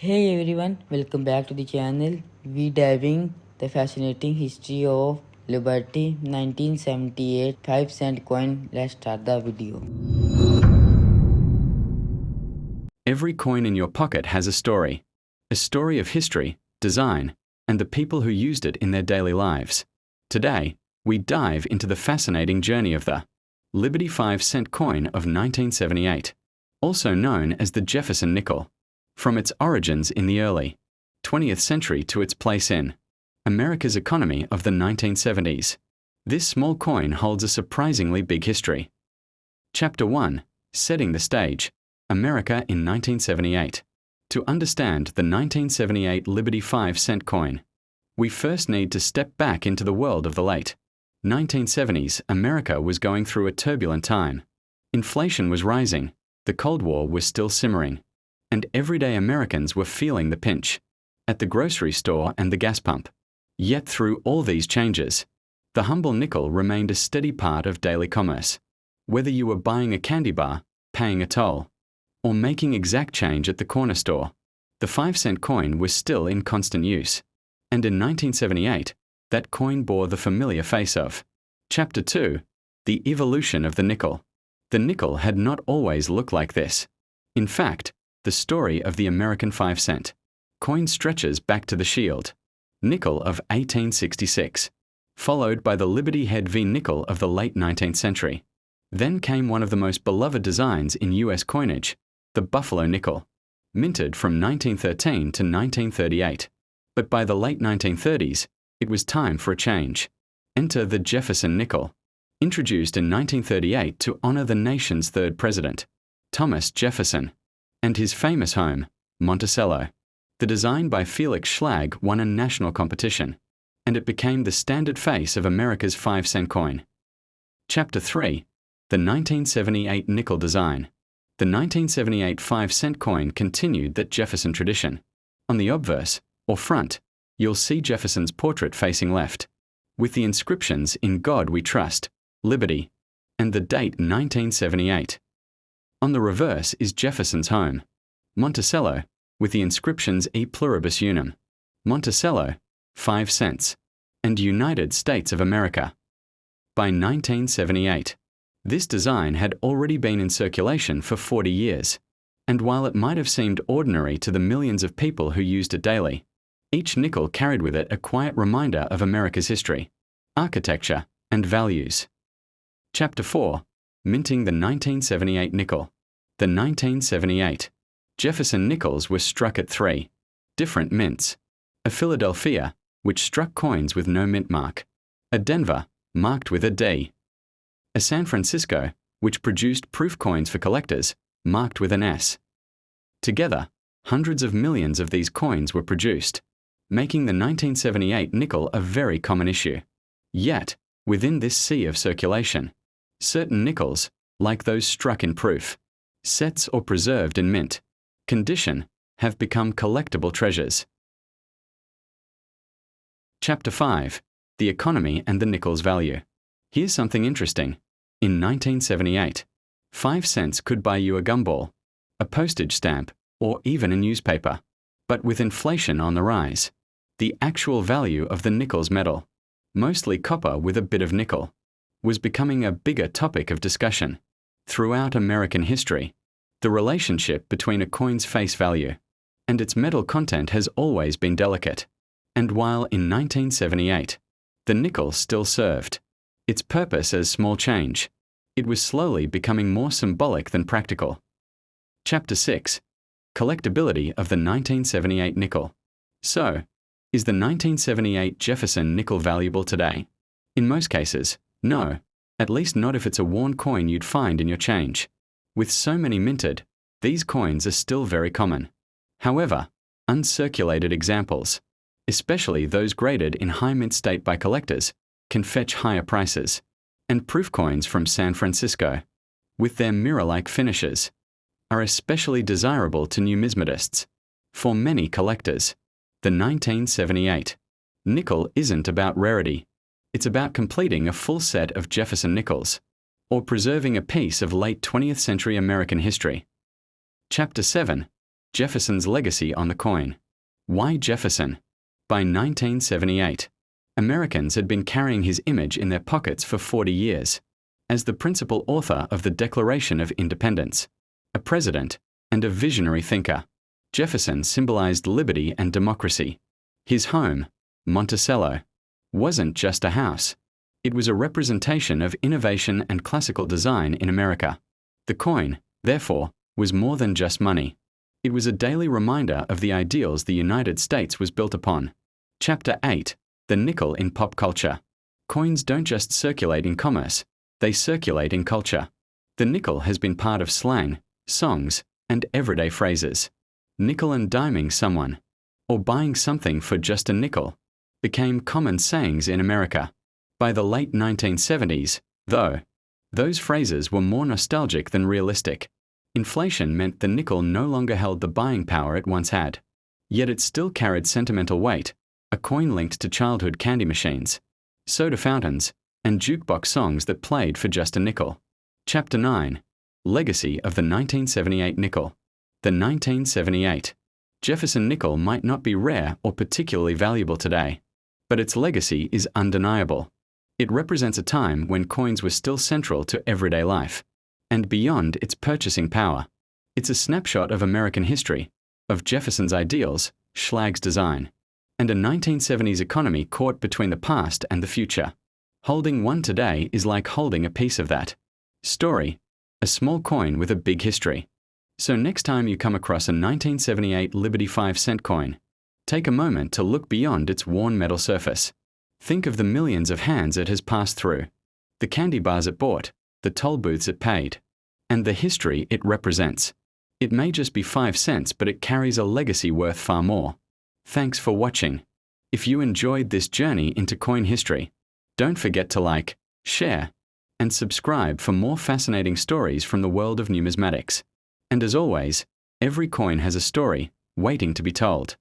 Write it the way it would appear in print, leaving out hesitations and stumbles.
Hey everyone, welcome back to the channel. We diving the fascinating history of Liberty 1978 5-cent coin. Let's start the video. Every coin in your pocket has a story of history, design, and the people who used it in their daily lives. Today, we dive into the fascinating journey of the Liberty 5-cent coin of 1978, also known as the Jefferson nickel, from its origins in the early 20th century to its place in America's economy of the 1970s. This small coin holds a surprisingly big history. Chapter 1: Setting the Stage. America in 1978. To understand the 1978 Liberty 5-cent coin, we first need to step back into the world of the late 1970s. America was going through a turbulent time. Inflation was rising, the Cold War was still simmering, and everyday Americans were feeling the pinch at the grocery store and the gas pump. Yet through all these changes, the humble nickel remained a steady part of daily commerce. Whether you were buying a candy bar, paying a toll, or making exact change at the corner store, the 5-cent coin was still in constant use. And in 1978, that coin bore the familiar face of Chapter 2: The Evolution of the Nickel. The nickel had not always looked like this. In fact, the story of the American 5-cent coin stretches back to the Shield nickel of 1866, followed by the Liberty Head V nickel of the late 19th century. Then came one of the most beloved designs in U.S. coinage, the Buffalo nickel, minted from 1913 to 1938. But by the late 1930s, it was time for a change. Enter the Jefferson nickel, introduced in 1938 to honor the nation's third president, Thomas Jefferson, and his famous home, Monticello. The design by Felix Schlag won a national competition, and it became the standard face of America's 5-cent coin. Chapter 3: The 1978 nickel design. The 1978 5-cent coin continued that Jefferson tradition. On the obverse, or front, you'll see Jefferson's portrait facing left, with the inscriptions "In God We Trust," Liberty, and the date 1978. On the reverse is Jefferson's home, Monticello, with the inscriptions "E Pluribus Unum," Monticello, 5 cents, and United States of America. By 1978, this design had already been in circulation for 40 years, and while it might have seemed ordinary to the millions of people who used it daily, each nickel carried with it a quiet reminder of America's history, architecture, and values. Chapter 4: Minting the 1978 nickel. The 1978 Jefferson nickels were struck at 3 different mints: a Philadelphia, which struck coins with no mint mark; a Denver, marked with a D; a San Francisco, which produced proof coins for collectors, marked with an S. Together, hundreds of millions of these coins were produced, making the 1978 nickel a very common issue. Yet, within this sea of circulation, certain nickels, like those struck in proof, sets or preserved in mint condition, have become collectible treasures. Chapter 5: The Economy and the nickel's value. Here's something interesting. In 1978, 5 cents could buy you a gumball, a postage stamp, or even a newspaper. But with inflation on the rise, the actual value of the nickel's metal, mostly copper with a bit of nickel, was becoming a bigger topic of discussion. Throughout American history, the relationship between a coin's face value and its metal content has always been delicate. And while in 1978, the nickel still served its purpose as small change, it was slowly becoming more symbolic than practical. Chapter 6: Collectability of the 1978 nickel. So, is the 1978 Jefferson nickel valuable today? In most cases, no, at least not if it's a worn coin you'd find in your change. With so many minted, these coins are still very common. However, uncirculated examples, especially those graded in high mint state by collectors, can fetch higher prices, and proof coins from San Francisco, with their mirror-like finishes, are especially desirable to numismatists. For many collectors, the 1978 nickel isn't about rarity, it's about completing a full set of Jefferson nickels, or preserving a piece of late 20th century American history. Chapter 7: Jefferson's legacy on the coin. Why Jefferson? By 1978, Americans had been carrying his image in their pockets for 40 years. As the principal author of the Declaration of Independence, a president, and a visionary thinker, Jefferson symbolized liberty and democracy. His home, Monticello, wasn't just a house. It was a representation of innovation and classical design in America. The coin, therefore, was more than just money. It was a daily reminder of the ideals the United States was built upon. Chapter 8. The nickel in pop culture. Coins don't just circulate in commerce, they circulate in culture. The nickel has been part of slang, songs, and everyday phrases. Nickel and diming someone, or buying something for just a nickel, became common sayings in America. By the late 1970s, though, those phrases were more nostalgic than realistic. Inflation meant the nickel no longer held the buying power it once had. Yet it still carried sentimental weight, a coin linked to childhood candy machines, soda fountains, and jukebox songs that played for just a nickel. Chapter 9. Legacy of the 1978 nickel. The 1978 Jefferson nickel might not be rare or particularly valuable today, but its legacy is undeniable. It represents a time when coins were still central to everyday life, and beyond its purchasing power. It's a snapshot of American history, of Jefferson's ideals, Schlag's design, and a 1970s economy caught between the past and the future. Holding one today is like holding a piece of that story, a small coin with a big history. So next time you come across a 1978 Liberty 5-cent coin, take a moment to look beyond its worn metal surface. Think of the millions of hands it has passed through, the candy bars it bought, the toll booths it paid, and the history it represents. It may just be 5 cents, but it carries a legacy worth far more. Thanks for watching. If you enjoyed this journey into coin history, don't forget to like, share, and subscribe for more fascinating stories from the world of numismatics. And as always, every coin has a story waiting to be told.